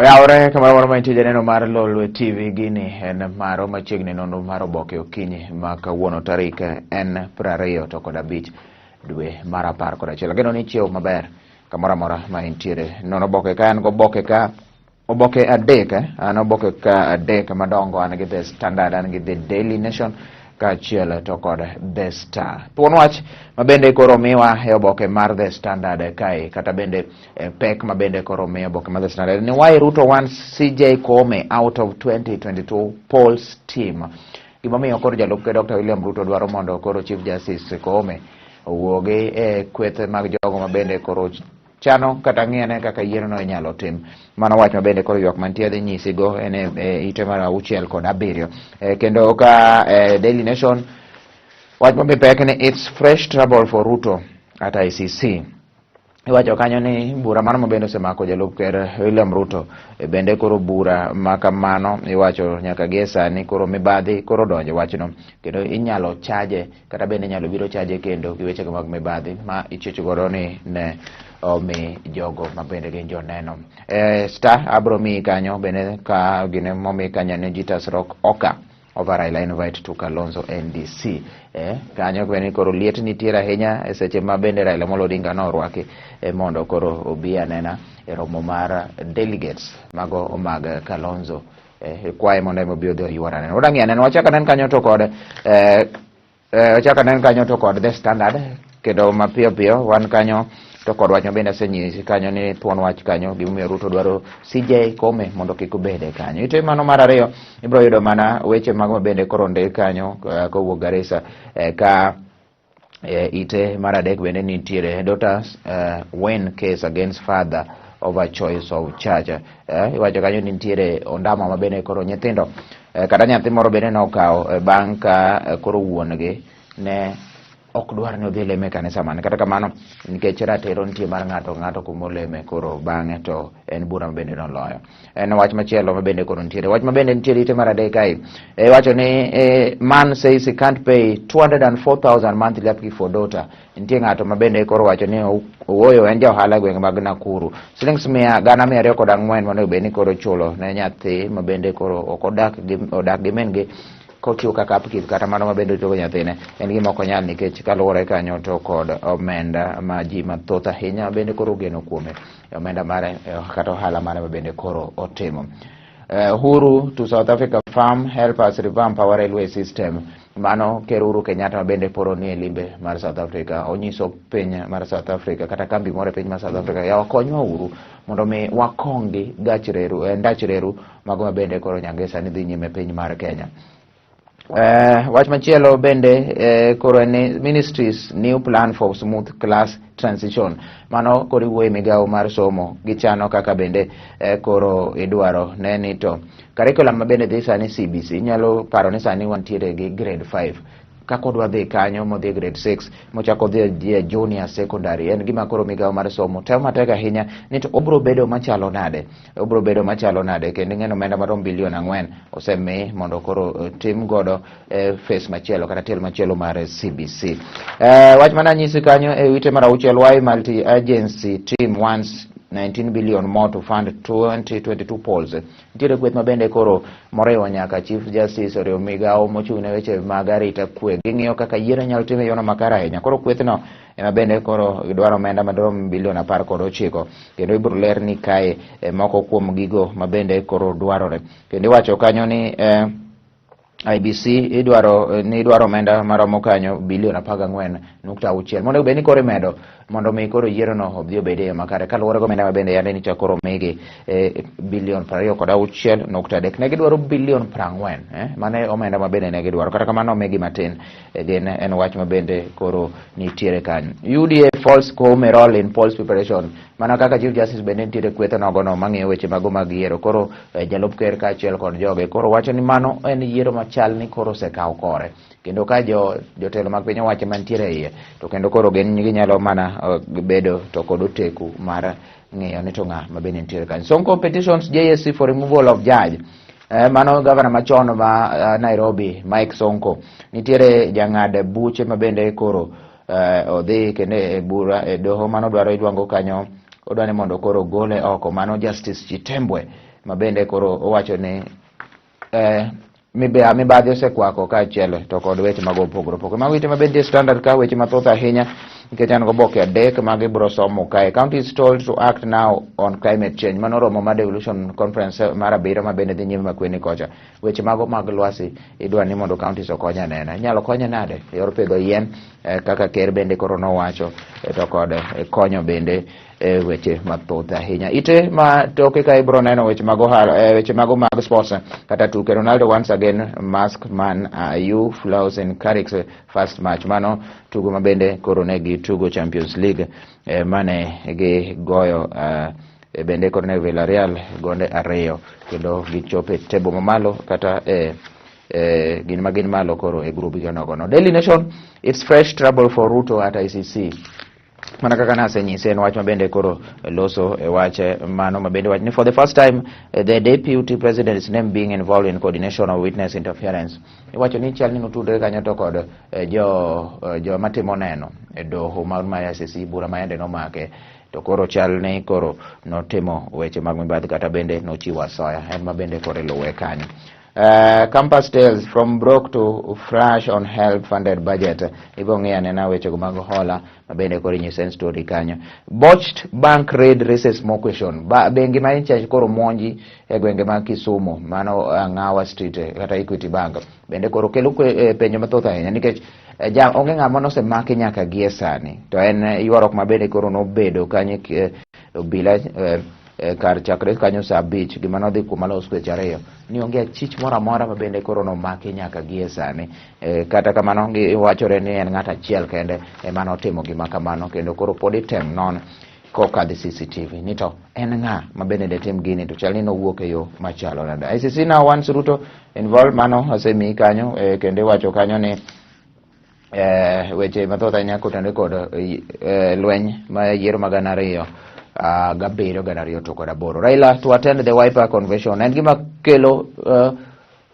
Oyawre kamoro mantie janeno mar Lolwe TV gini en maro machiegni nono mar oboke okinyi ma kawuono tarik en 20 to kod 5 dwe mar 11. Geno ni chiew maber kamoro amora ma intiere. Nono oboke ka an go oboke adek an oboke ka adek madongo, an gi The Standard, an gi The Daily Nation kaachiel to kod The Star. Thuon wach mabende koro miwa e oboke mar The Standard kae, kata bende pek mabende koro miwa oboke mar The Standard ni why Ruto wants CJ Koome out of 2022 polls team. Gimomiyo koro jalup ke Dr. William Ruto dwaro mondo koro Chief Justice Koome owuogi e kweth mag jogo mabende koro chano kata ng'iyane kaka yiero no inyalo tim. Mano wach mabende koro ywak mantie dhi nyisigo en ite mar 6 kod 7. Kendo ka Daily Nation wach mabe pek ni it's fresh trouble for Ruto at ICC. Iwacho kanyo ni bura mano mabende osemako jalup ker William Ruto bende koro bura makamano iwacho nyaka gie sani koro mibadhi koro donjo wachno, kendo inyalo chaje kata bende inyalo biro chaje kendo gi weche mag mibadhi ma ichicho godo ni ne omi jogo mabende gin joneno. Star abro mi kanyo bende ka gine momi kanyo ni Jitas Rock Oka over Raila invite to Kalonzo NDC. Kanyo bende koro liet nitiere ahinya e seche ma bende Raila Amolo Odinga no orwaki mondo koro obi anena e romo mar delegates mago mag Kalonzo kwaye mondo obi odhi oyuora neno. Odangi aneno wachaka nen kanyo to kod The Standard, kendo mapiyo piyo wan kanyo to kod wach mabende asenyisi kanyo ni thuon wach kanyo gimomiyo Ruto dwaro CJ Koome mondo kik obede kanyo. Ite mano mar ariyo ibiro yudo mana weche mag mabende koro ndik kanyo kowuok Garissa ka ite mar adek bende nitiere daughters win case against father over choice of church. Iwacho kanyo nitiere ondamo mabende koro nyithindo kata nyathi moro bende nokawo bang' ka koro wuongi ne ok dwar ni odhi leme kanisa mane, kata kamano nikech ratiro nitie mar ng'ato kumoleme koro bang'e to en bura mabende noloyo. En wach machielo mabende koro nitiere wach mabende nitiere ite mar adek kae wacho ni man says he can't pay 204,000 monthly upkeep for daughter. Nitie ng'ato mabende koro wacho ni owuoyo, en ja ohala gweng' mag Nakuru, shillings 204,000 mondo bende koro chulo ne nyathi mabende koro ok odak gi men gi kochiwo kaka upkeep kata mano mabende togo nyathine. En gima ok onyal nikech kaluwore kanyo to kod omenda ma ji mathoth ahinya bende koro geno kuome, omenda mare kata ohala mare mabende koro otimo. Uhuru to South Africa farm help us revamp our railway system. Mano ker Uhuru Kenyatta mabende poro ni e limbe mar South Africa, onyiso piny mar South Africa kata kambi moro e piny mar South Africa ya wakonywa Uhuru mondo mi wakongi ndach reru mago mabende koro nyangesa ni dhi nyime piny mar Kenya. Wach machielo bende koro en ministries new plan for smooth class transition. Mano koro wuoye migawo mar somo gichano kaka bende koro idwaro neni to curriculum mabende dhi sani CBC. Inyalo paro ni sani wantiere gi grade 5 kako dwa dhi kanyo modhi grade 6 mochako dhi junior secondary. En gima koro migawo mar somo temo matek ahinya ni to obro bedo machalo nade kendo ng'eno omenda marom bilion 4 osemi mondo koro tim godo face machielo kata tiel machielo mar CBC. Wach mana nyisi kanyo e wite mar 6 why multi agency team wants 19 billion more to fund 2022 polls. Nitiere kweth mabende koro moriwo nyaka Chief Justice oriwo migawo mochung' ne weche mag arita kwe, ging'iyo kaka yiero nyalo time yono makare ahinya. Koro kwethno ema bende koro idwaro omenda madorom bilion 19 kendo ibiro ler ni kae moko kuom gigo mabende koro dwarore. Kendo iwacho kanyo ni IBC idwaro omenda maromo kanyo bilion 14.6 mondo bende koro imedo mondo mi koro yiero no obdhi obede makare, kaluwore go omenda mabende yande ni koro migi bilion 26.3 ne gidwaro bilion 40 mane omenda mabende ne gidwaro, kata kamano migi matin en wach mabende koro nitiere kanyo. UDA false Koome role in polls preparation. Mana kaka Chief Justice bende nitiere kwetho nogono mang'iyo weche mago mag yiero, koro jalup ker kaachiel kod joge koro wacho ni mano en yiero machal ni koro osekawo kore, kendo ka jotelo mag piny owacho mantiere iye to kendo koro ginyalo mana bedo to kod oteku mar ng'iyo ni to ng'a mabende nitiere kanyo. Sonko petitions JSC for removal of judge. Mano gavana machon ma Nairobi Mike Sonko nitiere jang'ad buche mabende koro odhi kendo e bura e doho mano dwaro idwango kanyo odwane mondo koro gole oko. Mano Justice Chitembwe mabende koro owacho ni mibadhi osekwako kaachiel to kod weche mag opogore opogore. Mago ite mabende standard ka weche mathoth ahinya nikech an goboke adek mag ibro somo kae. County is told to act now on climate change. Mano romo mar devolution conference mar abiriyo mabende dhi nyime Makueni kocha. Weche mago mag lwasi idwa ni mondo counties okony anena. Inyalo konye nade yor pidho yien kaka ker bende koro nowacho to kod konyo bende weche mathoth ahinya. Ite ma toke ka ibro neno weche mag weche mago mag sports kata tuke. Ronaldo once again mask man you flows in Carrick's first match. Mano tugo mabende koro negi tugo Champions League mane gi goyo bende koro ne Villarreal gonde 2 kendo gichope tebo mamalo kata gin malo koro e grupi nogono. Daily Nation, it's fresh trouble for Ruto at ICC. Mana kaka nasenyise en wach mabende koro loso e wache mano mabende wach ni for the first time the deputy president's name being involved in coordination of witness interference. Iwacho ni chal ni notudre kanyo to kod jo matimo neno e doho mar ICC bura maende nomake to koro chal ni koro notimo weche mag mibadhi kata bende nochiwo asoya en mabende koro luwe kanyo. Campus tales from broke to fresh on help funded budget. Ibong'e anena weche mag hola mabende koro inyisen story kanyo. Botched bank raid raises more question. Bengi ma incha koro monji e gwenge mag Kisumu mano Ng'awa Street kata Equity Bank bende koro kelo penjo mathoth ahinya nikech onge ng'ama nosemaki nyaka gie sani to en ywarok mabende koro nobedo kanyo obila kar chakre kanyo saa 5 gima nodhi kuma los dweche 2 ni onge achich moro amora mabende koro nomaki nyaka gie sani kata kamano giwachore ni en ng'at achiel kende ema notimo gima kamano kendo koro pod item non kokadhi CCTV ni to en ng'a mabende detim gini to chal ni nowuok e yo machalo nade. ICC now wants Ruto involved mano asemi kanyo kendo iwacho kanyo ni weche mathoth ahinya kotenore kod lweny ma yiero mag 2007 to kod 8. Raila to attend the Wiper convention en gima kelo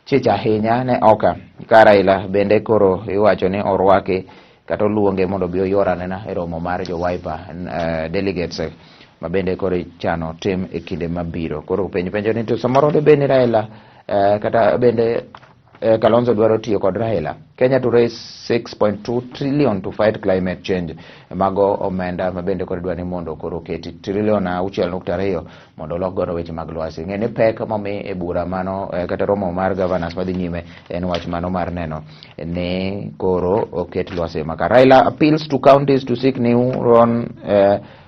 chich ahinya ne Oka ka Raila bende koro iwacho ni orwake kata oluonge mondo bi oyoranena e romo mar jo Wiper delegates mabende koro chano tim e kinde mabiro. Koro penjo ni to samoro de bende Raila kata bende Kalonzo dwaro tiyo kod Raila. Kenya to raise 6.2 trillion to fight climate change. Mago omenda mabende koro dwani mondo koro keti trillion 6.2 mondo lok godo weche mag lwasi. Ng'ene pek momi e bura mano kata romo mar governors madhi nyime en wach mano mar neno ni koro oket lwasi maka. Raila appeals to counties to seek new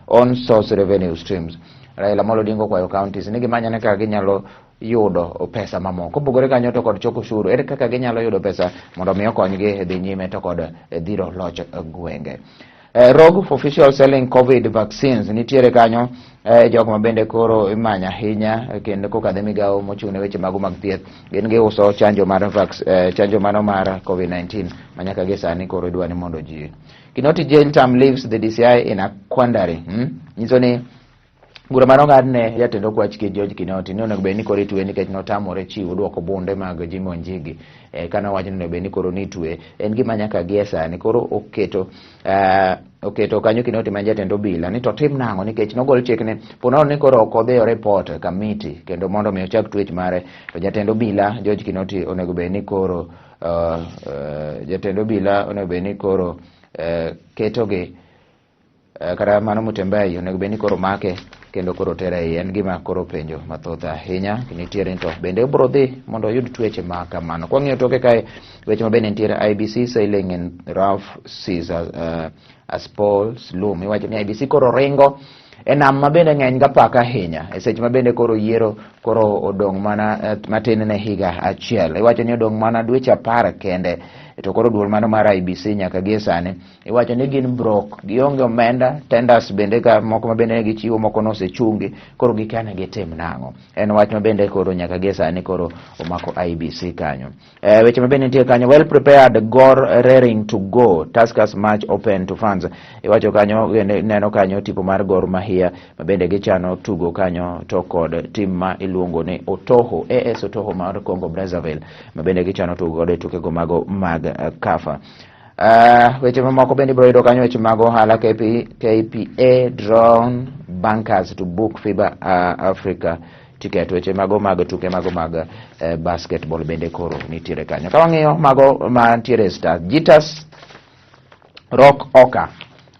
on source revenue streams. Raila Amolo Odinga kwayo counties ni gimanyane kaka ginyalo yudo pesa mamoko bogore kanyo to kod choko ushuru ere kaka ginyalo yudo pesa mondo mi okonygi dhi nyime to kod dhiro loch gwenge. Rogue for official selling COVID vaccines nitiere kanyo jogo mabende koro imanya ahinya kendo kokadhe migawo mochung'ne weche mago mag thieth gin giuso chanjo mar chanjo mano mar COVID-19 manyaka gi sani koro idwani mondo ji. Kinoti jail term leaves the DCI in a quandary. Nyiso ni bura mano ng'adne jatend okwach George Kinoti ni onego bed ni koro itwe nikech notamore chiwo duoko bunde mag Jimmy Wanjigi kana wacho ni onego bed ni koro nitwe en gima nyaka gie sani koro oketo kanyo Kinoti ma jatend obila ni to tim nang'o nikech nogol chik ni ponono ni koro ok odhi report committee kendo mondo mi ochak twech mare to jatend obila George Kinoti onego bed ni koro jatend obila onego bed ni koro ketogi kata mano Mutembai onego bed ni koro make kendo koro tere en gima koro penjo mathoth ahinya nitiere to bende bro dhi mondo oyud tweche ma kamano. Kwa ng'iyo toke kae weche mabende nitiere IBC sailing in rough seas as Paul's loom. Iwacho ni IBC koro ringo enam mabende ng'eny ga paka ahinya e seche mabende koro yiero koro odong' mana matin ne higa achiel. Iwacho ni odong' mana dweche 10 kende to koro duol mano mar IBC nyaka gie sani iwacho ni gin brok gionge omenda tenders bende ka moko mabende gichiwo moko nosechungi koro gikane gitim nang'o en wach mabende koro nyaka gie sani koro omako IBC kanyo. Weche mabende nitie kanyo well prepared Gor raring to go Tuskers match open to fans. Iwacho kanyo neno kanyo tipo mar Gor Mahia mabende gichano tugo kanyo to kod tim ma iluongo ni Otoho AS Otoho mar Congo Brazzaville mabende gichano tugo kod tuke go mago mag Kafa. Weche mamoko bende bro yudo kanyo weche mag ohala KPA drawn bankers to book FIBA Africa tiket weche mago mag tuke mago mag basketball bende koro nitiere kanyo. Ka wang'iyo mago mantiere star Jitas Rock Oka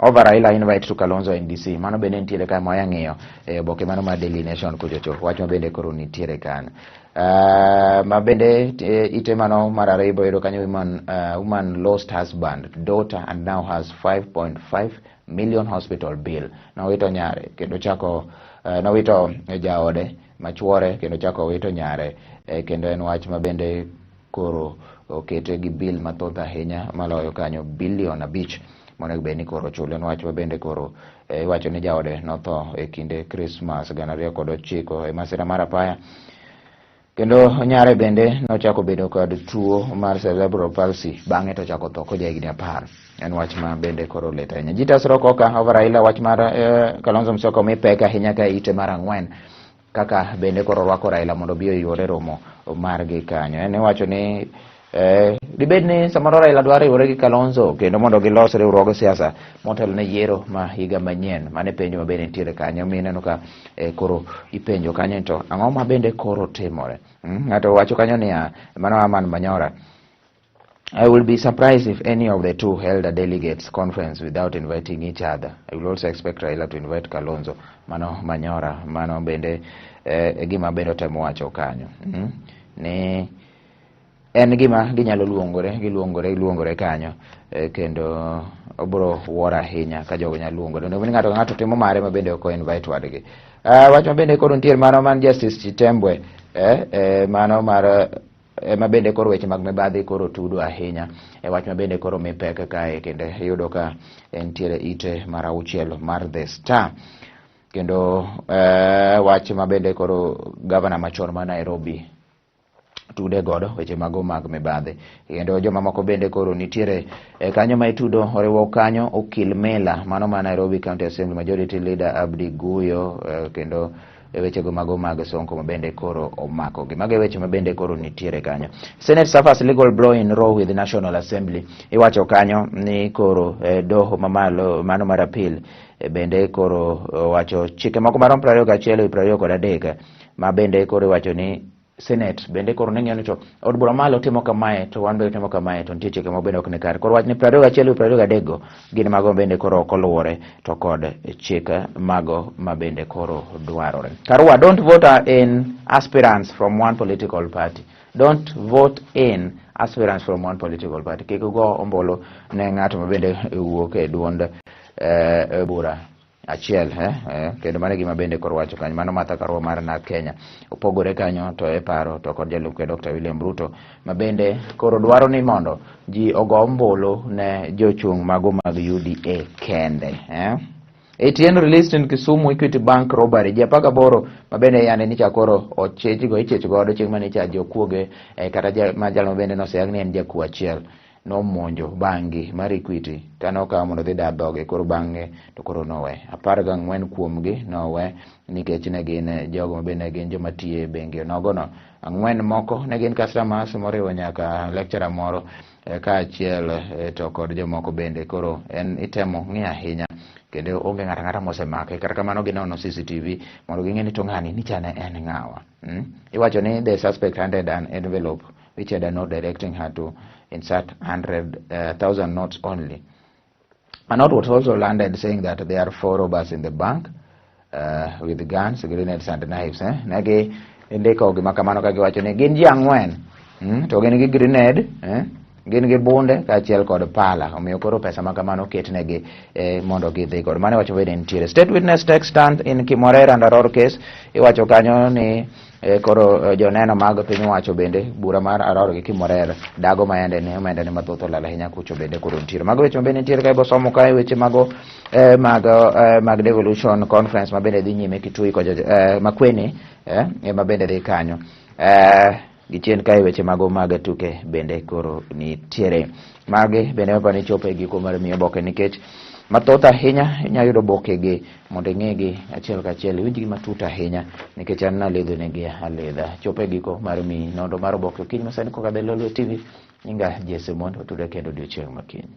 over Raila invite to Kalonzo NDC, mano bende nitiere ka moya ng'iyo oboke mano mar Daily Nation kuchocho, wach ma bende koro nitiere kan. Ma bende ite mano mar ariyo boyudo kanyo, woman lost husband, daughter and now has 5.5 million hospital bill. Nawito nyare kendo chako nawito jaode machuore kendo chako wito nyare, kendo en wach ma bende koro okete gi bill mathoth ahinya maloyo kanyo bilion 5 monego bed ni koro chulo. Wach ma bende koro iwacho ni jaode notho e kinde Christmas 2009 e masira mar apaya, kendo nyare bende nochako bedo kod tuo mar cerebral palsy bang'e to chako tho koja higni 10. En wach ma bende koro lit ahinya. Jitas Rock Oka over Raila, wach mar Kalonzo Musyoka mi pek ahinya ka ite mar 4 kaka bende koro rwako Raila mondo bi oyuore romo margi kanyo. En wacho ni dibed ni samoro Raila dwaro riwore gi Kalonzo kendo mondo gilos riwruoge siasa motelo ne yiero ma higa manyien, mane penjo ma bende nitiere kanyo. Mineno ka koro ipenjo kanyo to ang'o ma bende koro timore. Ng'ato wacho kanyo niya, mano Aman Manyora, I will be surprised if any of the two held a delegates conference without inviting each other. I will also expect Raila to invite Kalonzo. Mano Manyora, mano bende gima bende temo wacho kanyo. Ni en gima ginyalo luongore kanyo, kendo obro wuora ahinya ka jogo nyalo luongore. Ndio ng'ato timo mare ma bende ok invite wadgi. Wach ma bende koro nitiere mano man Justice Chitembwe, mano mar ma bende koro weche mag mibadhi koro tudo ahinya. Wach ma bende koro mipek kae, kendo iyudo ka nitiere ite mar 6 mar The Star, kendo wach ma bende koro gavana machon ma Nairobi tude godo weche mago mag mibadhi, kendo joma moko bende koro nitiere kanyo ma itudo oriwo kanyo Okil Mela, mano ma Nairobi County Assembly Majority Leader Abdi Guyo, kendo weche go mago mag Sonko mabende koro omako gi mage weche mabende koro nitiere kanyo. Senate suffers legal blow in row with the National Assembly. Iwacho kanyo ni koro doho mamalo mano mar appeal bende koro wacho chike moko marom 21 23 ma bende koro wacho ni Senate bende koro neng'eyo ni to od bura malo timo kamae to wan be timo kamae, to nitie chike ma bende ok ni kare. Koro wach ni 21 23 gin mago bende koro ok oluwore to kod chike mago ma bende koro dwarore. Karua, don't vote in aspirants from one political party. Don't vote in aspirants from one political party. Kik go ombolo ne ng'ato ma bende wuok e duond bura achiel, kendo mane gima bende koro wacho kanyo. Mano Martha Karua mar na Kenya opogore kanyo to e paro to kod jalup ke Dr. William Ruto ma bende koro dwaro ni mondo ji ogo ombulu ne jochung' mago mag UDA kende. ATN released in Kisumu Equity Bank robbery. Ji 18 ma bende yane ni chakoro ichech godo chieng' mane cha jokuoge, kata ma jalo bende noseyang ni en jakuo achiel nomonjo bangi mar Equity kanokawo mondo dhi dar dhoge, koro bang'e to koro nowe 14 kuomgi nowe nikech ne gin jogo ma bende gin joma tiyo e bengi nogono. 4 moko ne gin customers moriwo nyaka lecturer moro kaachiel to kod jomoko bende. Koro en itemo ng'i ahinya kendo onge ng'ata mosemake, kata kamano ginono CCTV mondo ging'e ni to ng'ani ni chane en ng'awa. Iwacho ni the suspect handed an envelope which had a note directing her to insert 100,000 notes only. A note was also landed saying that there are 4 robbers in the bank with guns, grenades and knives. Negi indiko gima kamano ka giwacho ni gin ji 4 to gin gi grenade, gin gi bunde kaachiel kod pala, omiyo koro pesa ma kamano ketnegi mondo gidhi kod mane wacho bende nitiere. State witness take stand in Kimorera and Aror case. Iwacho kanyo ni koro joneno mag piny wacho bende bura mar Aror gi Kimorera dago maende ne mathoth olala ahinya kucho bende koro nitiere. Mago weche bende nitiere ka ibosomo kae weche mago mag devolution conference ma bende dhi nyime Kitui koja Makueni ma bende dhi kanyo. Gichien kae weche mago mag tuke bende koro nitiere. Magi bende mapani chopo e giko mar miyo boke nikech mathoth ahinya inyalo yudo boke gi mondo ing'egi achiel kachiel, winjgi matut ahinya nikech an naledho negi aledha. Chopo e giko mar mi nondo mar boke kiny masani koka be Lolwe TV. Nyinga Jesse Mondo, tude kendo odiochieng' makiny.